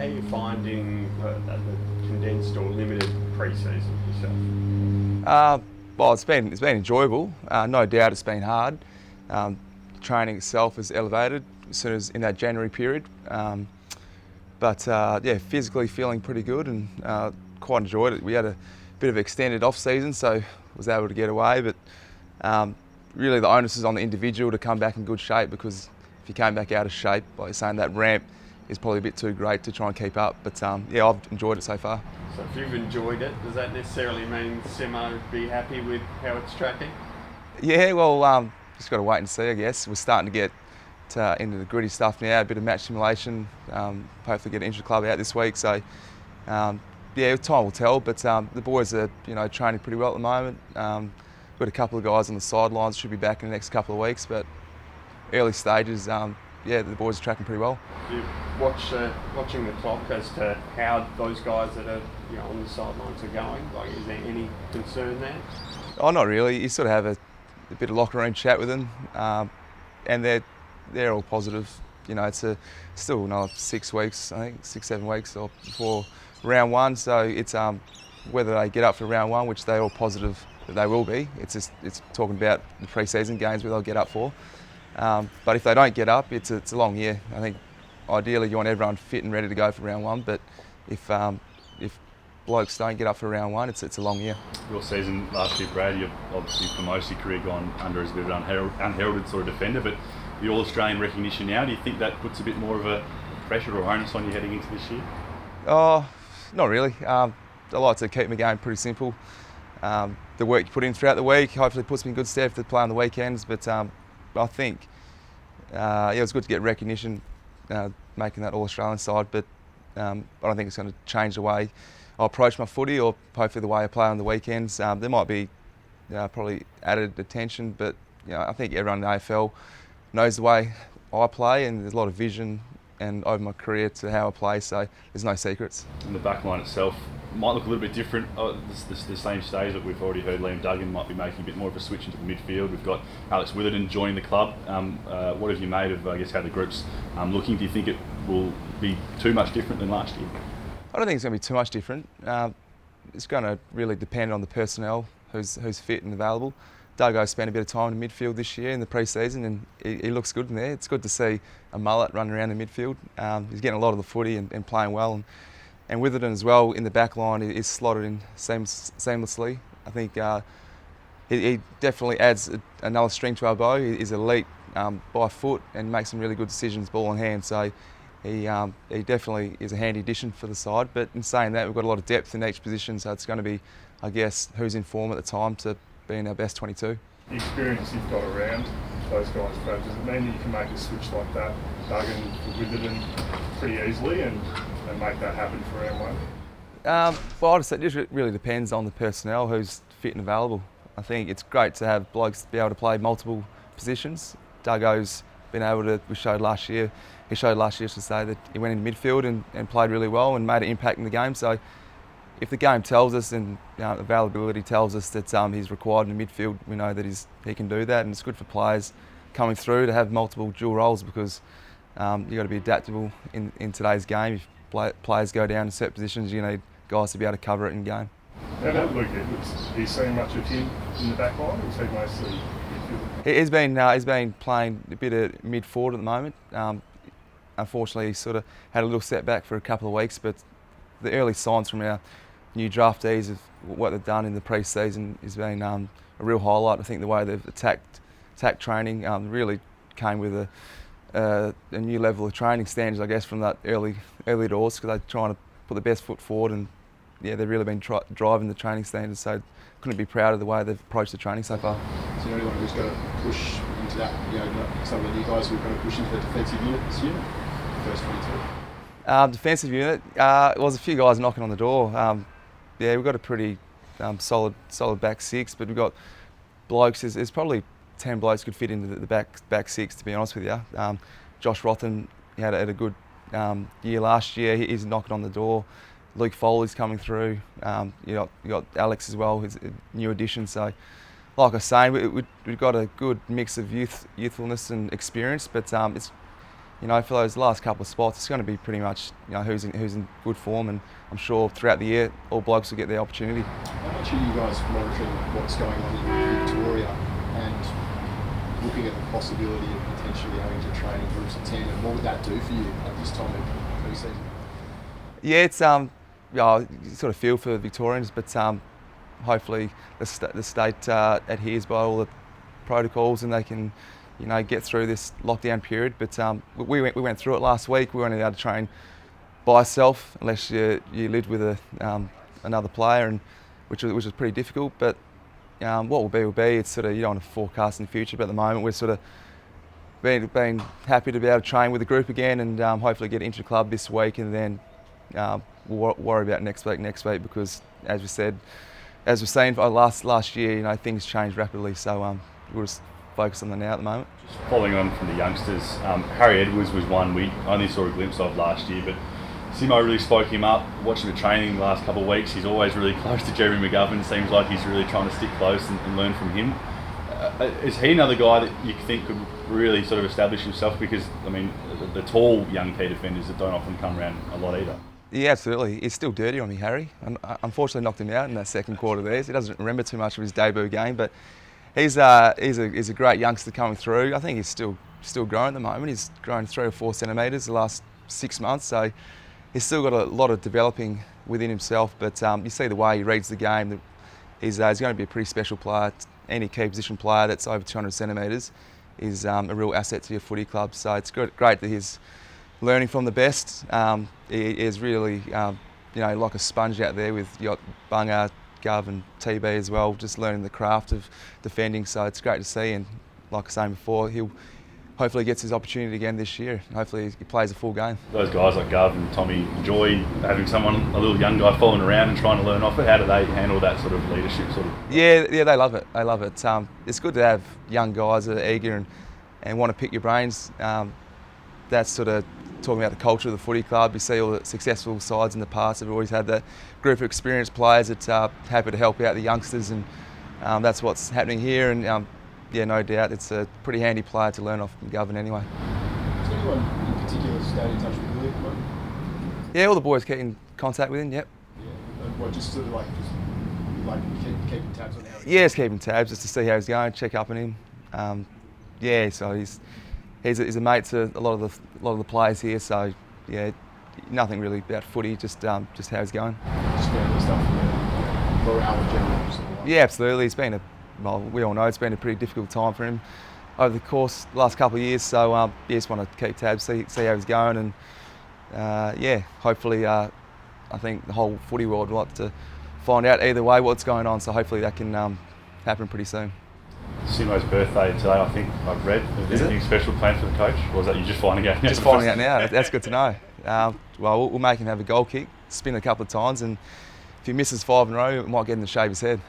How are you finding the condensed or limited pre-season yourself? Well, it's been enjoyable. No doubt, it's been hard. Um, Training itself is elevated as soon as in that January period. But yeah, physically feeling pretty good and quite enjoyed it. We had a bit of extended off season, so was able to get away. But really, the onus is on the individual to come back in good shape, because if you came back out of shape, like you're saying, that ramp is probably a bit too great to try and keep up. But yeah, I've enjoyed it so far. So if you've enjoyed it, does that necessarily mean Simo would be happy with how it's tracking? Yeah, well, just got to wait and see, I guess. We're starting to get into the gritty stuff now, a bit of match simulation, hopefully get intra-club out this week. So, yeah, time will tell, but the boys are, training pretty well at the moment. We've got a couple of guys on the sidelines, should be back in the next couple of weeks, but early stages, yeah, the boys are tracking pretty well. You watching the clock as to how those guys that are on the sidelines are going? Like, is there any concern there? Oh, not really. You sort of have a bit of locker room chat with them, and they're all positive. It's still another 6 weeks, I think 6-7 weeks before round one. So it's whether they get up for round one, which they're all positive that they will be. It's talking about the pre-season games where they'll get up for. But if they don't get up, it's a long year. I think ideally you want everyone fit and ready to go for round one. But if blokes don't get up for round one, it's a long year. Your season last year, Brad, you've obviously for most of your career gone under as a bit of an unheralded sort of defender, but the All-Australian recognition now, do you think that puts a bit more of a pressure or onus on you heading into this year? Oh, not really. I like to keep my game pretty simple. The work you put in throughout the week hopefully puts me in good stead to play on the weekends, but I think yeah, it was good to get recognition making that All-Australian side, but I don't think it's going to change the way I approach my footy or hopefully the way I play on the weekends. There might be probably added attention, but I think everyone in the AFL knows the way I play, and there's a lot of vision and over my career to how I play, so there's no secrets. And the back line itself might look a little bit different. The same stage that we've already heard Liam Duggan might be making a bit more of a switch into the midfield. We've got Alex Witherden joining the club. What have you made of, I guess, how the group's looking? Do you think it will be too much different than last year? I don't think it's going to be too much different. It's going to really depend on the personnel who's fit and available. Duggo spent a bit of time in the midfield this year in the pre-season, and he looks good in there. It's good to see a mullet running around the midfield. He's getting a lot of the footy and playing well. And Witherden as well in the back line is slotted in seamlessly. I think he definitely adds another string to our bow. He's elite by foot and makes some really good decisions ball in hand. So he definitely is a handy addition for the side. But in saying that, we've got a lot of depth in each position, so it's going to be, I guess, who's in form at the time to be in our best 22. The experience you've got around those guys, Brad, does it mean that you can make a switch like that, Duggan for Witherden, pretty easily and make that happen for round one? Well, I'd say it just really depends on the personnel who's fit and available. I think it's great to have blokes be able to play multiple positions. Duggo's been able to, he showed last year to say that he went into midfield and played really well and made an impact in the game. So if the game tells us and availability tells us that he's required in the midfield, we know that he can do that, and it's good for players coming through to have multiple dual roles, because you've got to be adaptable in today's game. If players go down in certain positions, you need guys to be able to cover it in game. How about Luke Edwards? Have you seen much of him in the back line, or is he mostly midfield? He's been playing a bit of mid-forward at the moment. Unfortunately, he sort of had a little setback for a couple of weeks, but the early signs from our new draftees of what they've done in the pre-season has been a real highlight. I think the way they've attacked training really came with a new level of training standards, I guess, from that early doors, because they're trying to put the best foot forward, and yeah, they've really been driving the training standards. So couldn't be proud of the way they've approached the training so far. So anyone who's going to push into that, some of the new guys who are going to push into the defensive unit this year, first 22. Defensive unit, was a few guys knocking on the door. Yeah, we've got a pretty solid back six, but we've got blokes. There's probably 10 blokes could fit into the back six, to be honest with you. Josh Rotham, he had a good year last year. He's knocking on the door. Luke Foley's coming through. You got Alex as well, who's a new addition. So, like I was saying, we've got a good mix of youthfulness and experience, but you know, for those last couple of spots, it's going to be pretty much, you know, who's in good form, and I'm sure throughout the year all blokes will get the opportunity. How much are you guys monitoring what's going on in Victoria and looking at the possibility of potentially having to train in groups of 10, and what would that do for you at this time of pre-season? Yeah, it's yeah, you sort of feel for the Victorians, but hopefully the state adheres by all the protocols and they can, you know, get through this lockdown period. But we went through it last week. We weren't allowed to train by yourself unless you lived with another player, and which was pretty difficult. But what will be. It's sort of, you don't want to forecast in the future, but at the moment we're sort of been happy to be able to train with the group again, and hopefully get into the club this week, and then we'll worry about next week because, as we've seen for last year, you know, things change rapidly. So we'll just focus on that now at the moment. Just following on from the youngsters, Harry Edwards was one we only saw a glimpse of last year, but Simo really spoke him up. Watching the training the last couple of weeks, he's always really close to Jeremy McGovern. Seems like he's really trying to stick close and learn from him. Is he another guy that you think could really sort of establish himself? Because, I mean, the tall young key defenders that don't often come around a lot either. Yeah, absolutely. He's still dirty on me, Harry. Unfortunately knocked him out in that second quarter there. So he doesn't remember too much of his debut game, but he's a great youngster coming through. I think he's still growing at the moment. He's grown 3 or 4 centimetres the last 6 months, so he's still got a lot of developing within himself. But you see the way he reads the game, that he's going to be a pretty special player. Any key position player that's over 200 centimetres is a real asset to your footy club. So it's great that he's learning from the best. He is really, you know, like a sponge out there with Bunga, Gov and TB as well, just learning the craft of defending. So it's great to see, and like I was saying before, he'll hopefully gets his opportunity again this year. Hopefully he plays a full game. Those guys like Gov and Tommy enjoy having someone, a little young guy, following around and trying to learn off it. How do they handle that sort of leadership sort of? Yeah, they love it. They love it. It's good to have young guys that are eager and want to pick your brains. That's sort of talking about the culture of the footy club. You see all the successful sides in the past have always had that group of experienced players that are happy to help out the youngsters, and that's what's happening here. And yeah, no doubt, it's a pretty handy player to learn off McGovern anyway. Is anyone in particular staying in touch with Willie at the moment? Yeah, all the boys keep in contact with him, yep. Yeah, and what, just sort of keeping tabs on how he's Yeah, just keeping tabs just to see how he's going, check up on him. Yeah, so he's a mate to a lot of the players here. So yeah, nothing really about footy, just how he's going. Just family stuff, morale in general. Just Yeah, absolutely. It's been we all know it's been a pretty difficult time for him over the course the last couple of years. So yeah, just want to keep tabs, see how he's going, and yeah, hopefully I think the whole footy world would like to find out either way what's going on. So hopefully that can happen pretty soon. Simo's birthday today, I think I've read. Is anything special planned for the coach, or is that you just finding out now? Just finding out now. That's good to know. Well, we'll make him have a goal kick, spin a couple of times, and if he misses 5 in a row, it might get him to shave his head.